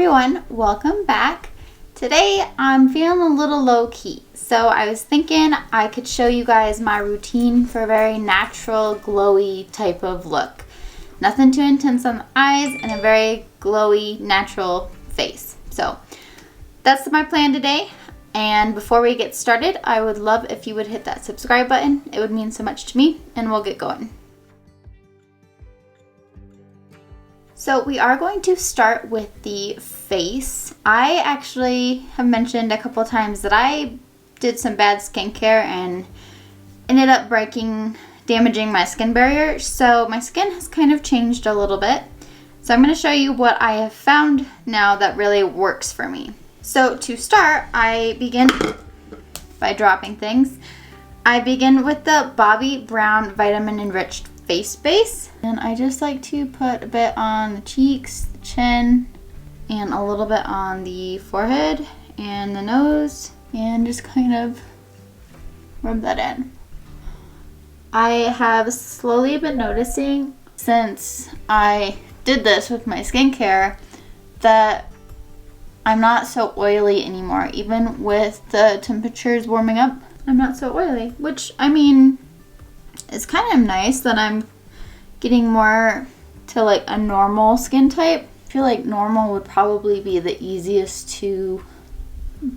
everyone, welcome back. Today I'm feeling a little low-key, so I was thinking I could show you guys my routine for a very natural, glowy type of look. Nothing too intense on the eyes and a very glowy, natural face. So that's my plan today. And before we get started, I would love if you would hit that subscribe button. It would mean so much to me, and we'll get going. So we are going to start with the face. I actually have mentioned a couple times that I did some bad skincare and ended up damaging my skin barrier. So my skin has kind of changed a little bit. So I'm going to show you what I have found now that really works for me. So to start, I begin by dropping things. I begin with the Bobbi Brown Vitamin Enriched Face Base. And I just like to put a bit on the cheeks, the chin, and a little bit on the forehead and the nose, and just kind of rub that in. I have slowly been noticing since I did this with my skincare that I'm not so oily anymore. Even with the temperatures warming up, I'm not so oily, which, I mean, it's kind of nice that I'm getting more to like a normal skin type. I feel like normal would probably be the easiest to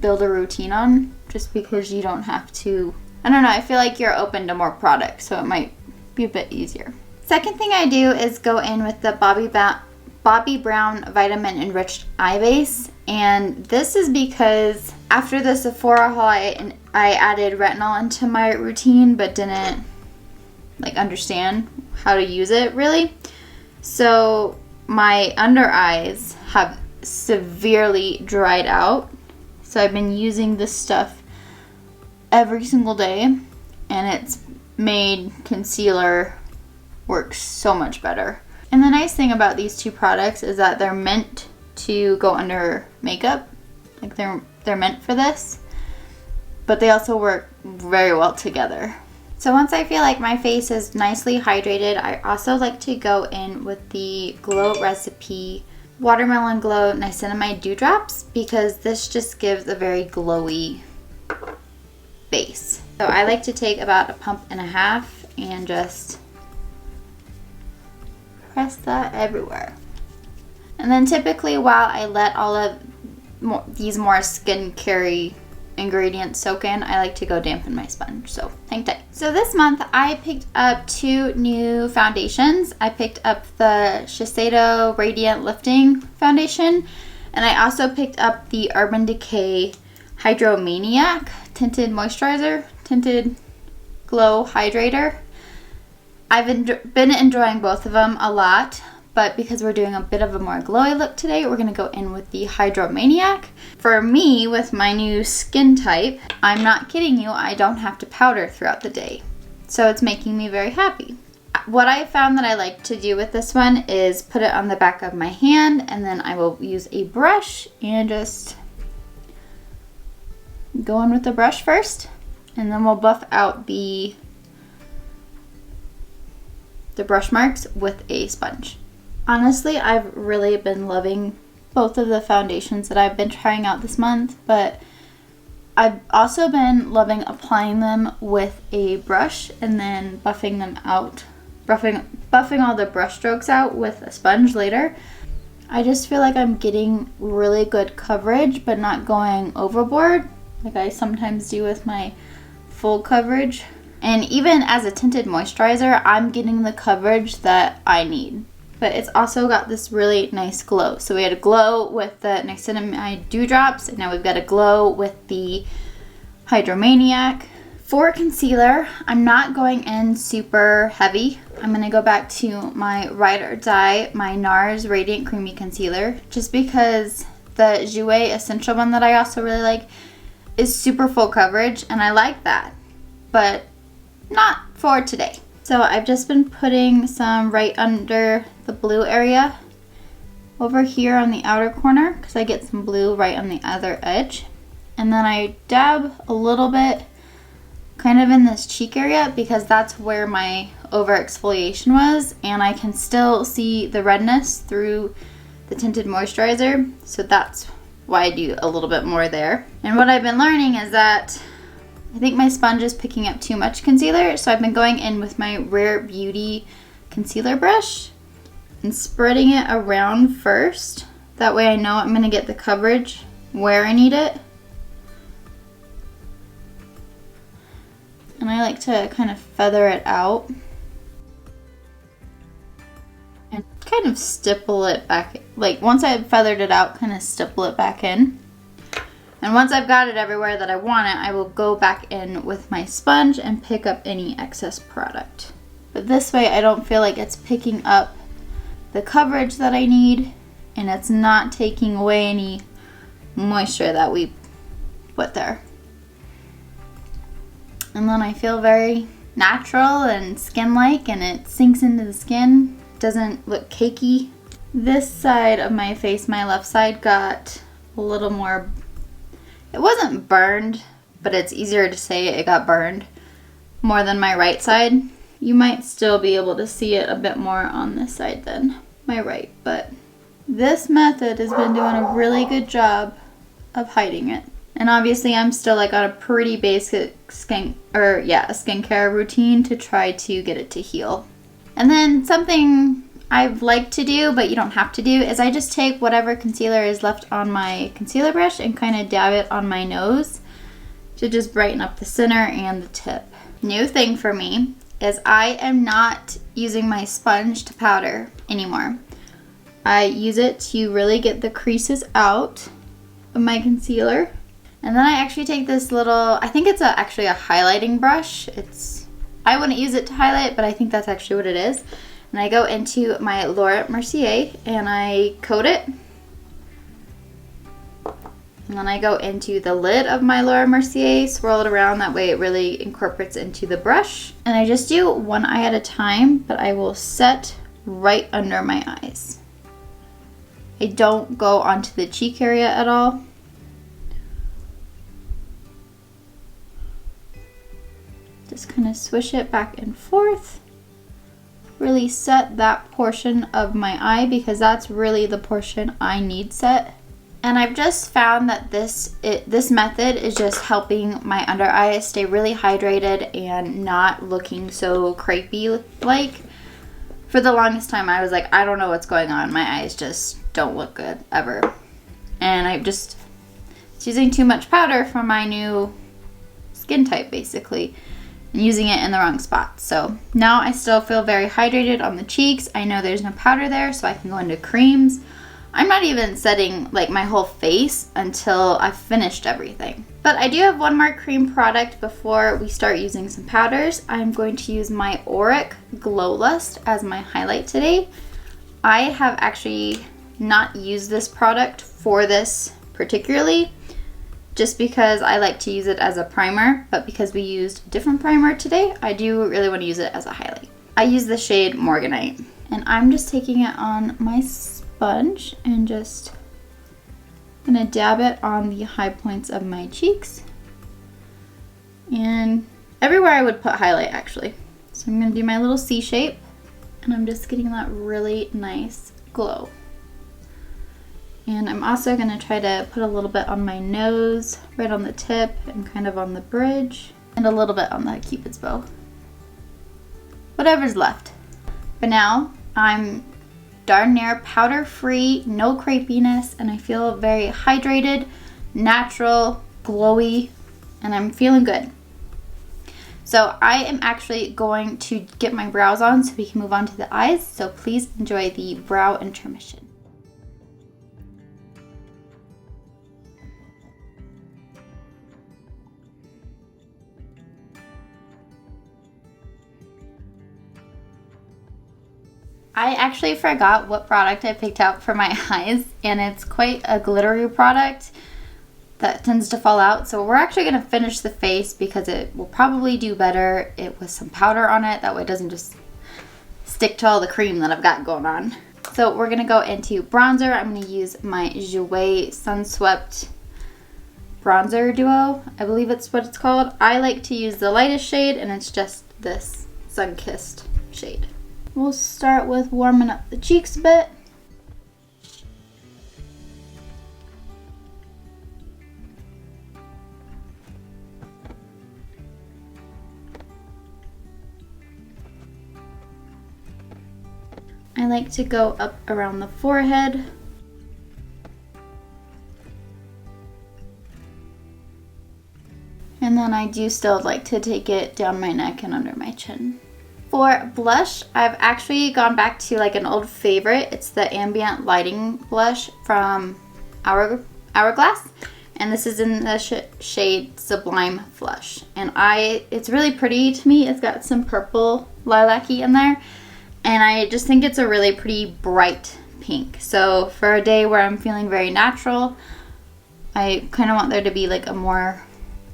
build a routine on, just because you don't have to, I don't know, I feel like you're open to more products, so it might be a bit easier. Second thing I do is go in with the Bobbi Brown Vitamin Enriched Eye Base. And this is because after the Sephora haul, I added retinol into my routine, but didn't like understand how to use it really. So my under eyes have severely dried out. So I've been using this stuff every single day, and it's made concealer work so much better. And the nice thing about these two products is that they're meant to go under makeup. Like they're meant for this, but they also work very well together. So once I feel like my face is nicely hydrated, I also like to go in with the Glow Recipe Watermelon Glow Niacinamide Dewdrops, because this just gives a very glowy base. So I like to take about a pump and a half and just press that everywhere. And then typically while I let all of these more skincare ingredients soak in, I like to go dampen my sponge, so hang tight. So this month I picked up two new foundations. I picked up the Shiseido Radiant Lifting Foundation, and I also picked up the Urban Decay Hydromaniac Tinted Moisturizer, Tinted Glow Hydrator. I've been enjoying both of them a lot, but because we're doing a bit of a more glowy look today, we're going to go in with the Hydromaniac. For me, with my new skin type, I'm not kidding you, I don't have to powder throughout the day. So it's making me very happy. What I found that I like to do with this one is put it on the back of my hand, and then I will use a brush and just go in with the brush first, and then we'll buff out the brush marks with a sponge. Honestly, I've really been loving both of the foundations that I've been trying out this month, but I've also been loving applying them with a brush and then buffing them out, buffing all the brush strokes out with a sponge later. I just feel like I'm getting really good coverage, but not going overboard like I sometimes do with my full coverage. And even as a tinted moisturizer, I'm getting the coverage that I need. But it's also got this really nice glow. So we had a glow with the Niacinamide Dewdrops, and now we've got a glow with the Hydromaniac. For concealer, I'm not going in super heavy. I'm going to go back to my Ride or Die, my Nars Radiant Creamy Concealer, just because the Jouer Essential one that I also really like is super full coverage, and I like that, but not for today. So I've just been putting some right under the blue area over here on the outer corner, because I get some blue right on the other edge. And then I dab a little bit kind of in this cheek area, because that's where my over exfoliation was, and I can still see the redness through the tinted moisturizer, so that's why I do a little bit more there. And what I've been learning is that I think my sponge is picking up too much concealer, so I've been going in with my Rare Beauty concealer brush and spreading it around first. That way I know I'm going to get the coverage where I need it. And I like to kind of feather it out and kind of stipple it back. Like once I've feathered it out, kind of stipple it back in. And once I've got it everywhere that I want it, I will go back in with my sponge and pick up any excess product. But this way I don't feel like it's picking up the coverage that I need, and it's not taking away any moisture that we put there. And then I feel very natural and skin-like, and it sinks into the skin. Doesn't look cakey. This side of my face, my left side, got a little more, it wasn't burned, but it's easier to say it got burned more than my right side. You might still be able to see it a bit more on this side than my right, but this method has been doing a really good job of hiding it. And obviously I'm still like on a pretty basic skincare routine to try to get it to heal. And then something I've liked to do, but you don't have to do, is I just take whatever concealer is left on my concealer brush and kind of dab it on my nose to just brighten up the center and the tip. New thing for me is I am not using my sponge to powder anymore. I use it to really get the creases out of my concealer. And then I actually take this little, I think it's actually a highlighting brush. I wouldn't use it to highlight, but I think that's actually what it is. And I go into my Mercier and I coat it. And then I go into the lid of my Mercier, swirl it around, that way it really incorporates into the brush. And I just do one eye at a time, but I will set right under my eyes. I don't go onto the cheek area at all. Just kind of swish it back and forth. Really set that portion of my eye because that's really the portion I need set. And I've just found that this method is just helping my under eyes stay really hydrated and not looking so crepey like. For the longest time I was like, I don't know what's going on. My eyes just don't look good ever. And it's using too much powder for my new skin type basically. And using it in the wrong spot. So now I still feel very hydrated on the cheeks. I know there's no powder there, so I can go into creams. I'm not even setting like my whole face until I've finished everything. But I do have one more cream product before we start using some powders. I'm going to use my Auric Glow Lust as my highlight today. I have actually not used this product for this particularly, just because I like to use it as a primer, but because we used a different primer today, I do really want to use it as a highlight. I use the shade Morganite, and I'm just taking it on my sponge and just gonna dab it on the high points of my cheeks and everywhere I would put highlight actually. So I'm gonna do my little C shape, and I'm just getting that really nice glow. And I'm also going to try to put a little bit on my nose, right on the tip and kind of on the bridge, and a little bit on the Cupid's bow. Whatever's left. But now I'm darn near powder free, no crepiness, and I feel very hydrated, natural, glowy, and I'm feeling good. So I am actually going to get my brows on so we can move on to the eyes. So please enjoy the brow intermission. I actually forgot what product I picked out for my eyes, and it's quite a glittery product that tends to fall out. So we're actually going to finish the face because it will probably do better with some powder on it. That way it doesn't just stick to all the cream that I've got going on. So we're going to go into bronzer. I'm going to use my Jouer Sunswept bronzer duo. I believe it's what it's called. I like to use the lightest shade, and it's just this Sunkissed shade. We'll start with warming up the cheeks a bit. I like to go up around the forehead. And then I do still like to take it down my neck and under my chin. For blush, I've actually gone back to like an old favorite. It's the Ambient Lighting Blush from Hourglass. And this is in the shade Sublime Flush. And it's really pretty to me. It's got some purple lilac-y in there. And I just think it's a really pretty bright pink. So for a day where I'm feeling very natural, I kind of want there to be like a more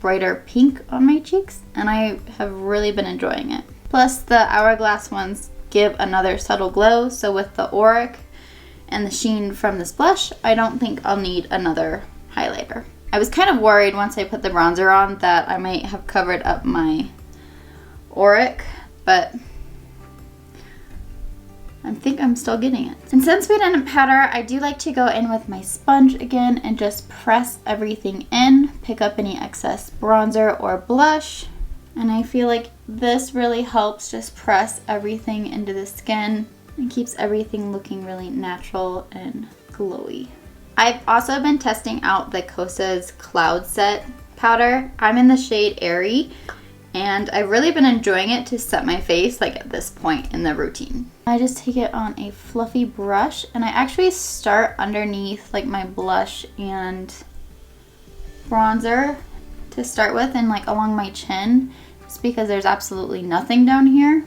brighter pink on my cheeks, and I have really been enjoying it. Plus the Hourglass ones give another subtle glow, so with the auric and the sheen from this blush, I don't think I'll need another highlighter. I was kind of worried once I put the bronzer on that I might have covered up my auric, but I think I'm still getting it. And since we didn't powder, I do like to go in with my sponge again and just press everything in, pick up any excess bronzer or blush. And I feel like this really helps just press everything into the skin and keeps everything looking really natural and glowy. I've also been testing out the Kosas Cloud Set powder. I'm in the shade Airy, and I've really been enjoying it to set my face like at this point in the routine. I just take it on a fluffy brush, and I actually start underneath like my blush and bronzer to start with, and like along my chin, just because there's absolutely nothing down here.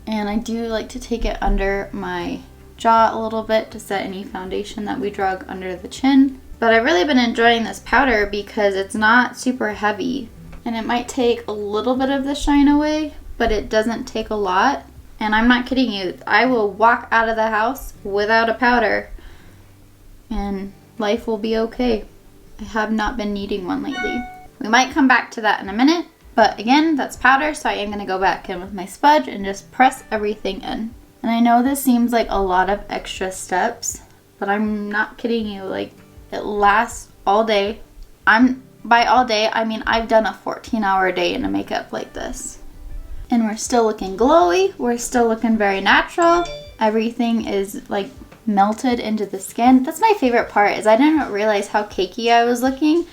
And I do like to take it under my jaw a little bit to set any foundation that we drug under the chin. But I've really been enjoying this powder because it's not super heavy. And it might take a little bit of the shine away, but it doesn't take a lot. And I'm not kidding you, I will walk out of the house without a powder and life will be okay. I have not been needing one lately. We might come back to that in a minute, but again, that's powder, so I am gonna go back in with my sponge and just press everything in. And I know this seems like a lot of extra steps, but I'm not kidding you, like it lasts all day. By all day, I mean I've done a 14-hour day in a makeup like this. And we're still looking glowy, we're still looking very natural. Everything is like melted into the skin. That's my favorite part, is I didn't realize how cakey I was looking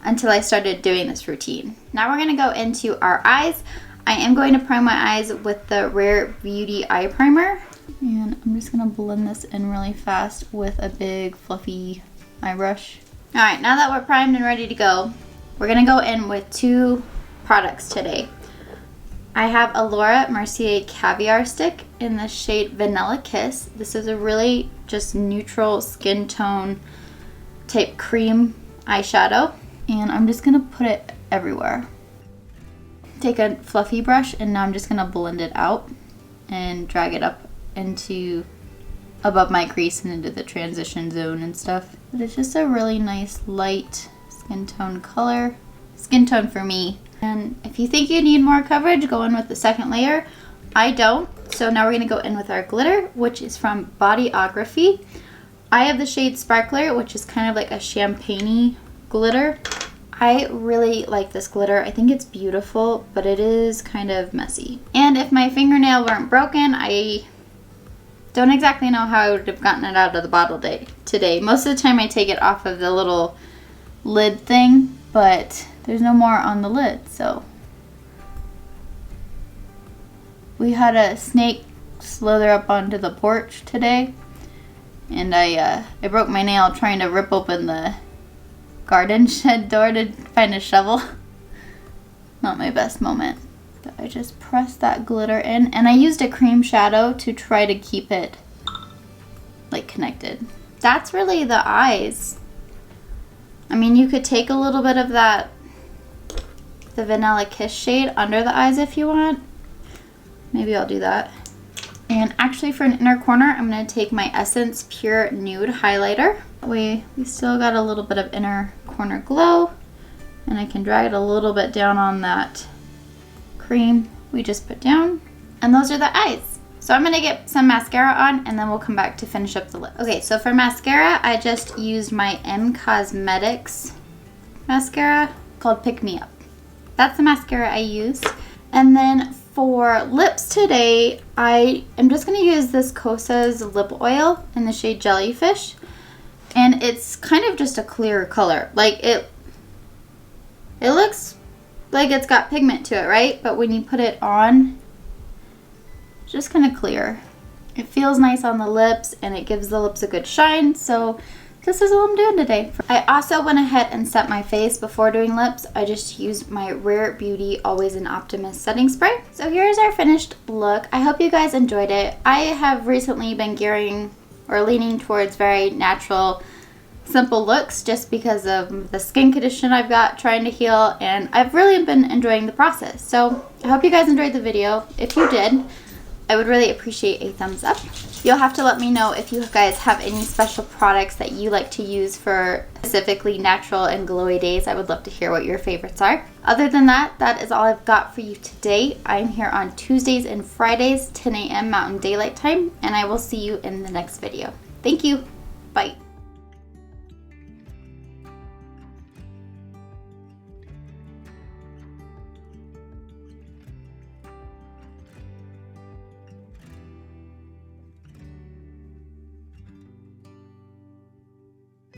until I started doing this routine. Now we're gonna go into our eyes. I am going to prime my eyes with the Rare Beauty Eye Primer. And I'm just gonna blend this in really fast with a big fluffy eye brush. All right, now that we're primed and ready to go, we're gonna go in with two products today. I have a Laura Mercier Caviar Stick in the shade Vanilla Kiss. This is a really just neutral skin tone type cream eyeshadow. And I'm just gonna put it everywhere. Take a fluffy brush, and now I'm just gonna blend it out and drag it up into above my crease and into the transition zone and stuff. But it's just a really nice light skin tone color. Skin tone for me. And if you think you need more coverage, go in with the second layer. I don't. So now we're gonna go in with our glitter, which is from Bodyography. I have the shade Sparkler, which is kind of like a champagne-y glitter. I really like this glitter. I think it's beautiful, but it is kind of messy. And if my fingernail weren't broken, I don't exactly know how I would have gotten it out of the bottle today. Most of the time I take it off of the little lid thing, but there's no more on the lid, so. We had a snake slither up onto the porch today, and I broke my nail trying to rip open the garden shed door to find a shovel. Not my best moment. But I just pressed that glitter in, and I used a cream shadow to try to keep it like connected. That's really the eyes. I mean, you could take a little bit of that, the Vanilla Kiss shade under the eyes if you want. Maybe I'll do that. And actually for an inner corner, I'm gonna take my Essence Pure Nude Highlighter. We still got a little bit of inner corner glow, and I can drag it a little bit down on that cream we just put down. And those are the eyes. So I'm gonna get some mascara on, and then we'll come back to finish up the lip. Okay, so for mascara, I just used my M Cosmetics mascara called Pick Me Up. That's the mascara I used. And then For lips today, I am just going to use this Kosas lip oil in the shade Jellyfish. And it's kind of just a clear color. Like it looks like it's got pigment to it, right? But when you put it on, it's just kind of clear. It feels nice on the lips and it gives the lips a good shine. So this is what I'm doing today. I also went ahead and set my face before doing lips. I just used my Rare Beauty Always in Optimist setting spray. So here's our finished look. I hope you guys enjoyed it. I have recently been leaning towards very natural, simple looks just because of the skin condition I've got trying to heal, and I've really been enjoying the process. So I hope you guys enjoyed the video. If you did, I would really appreciate a thumbs up. You'll have to let me know if you guys have any special products that you like to use for specifically natural and glowy days. I would love to hear what your favorites are. Other than that, that is all I've got for you today. I'm here on Tuesdays and Fridays, 10 a.m. Mountain Daylight Time, and I will see you in the next video. Thank you. Bye.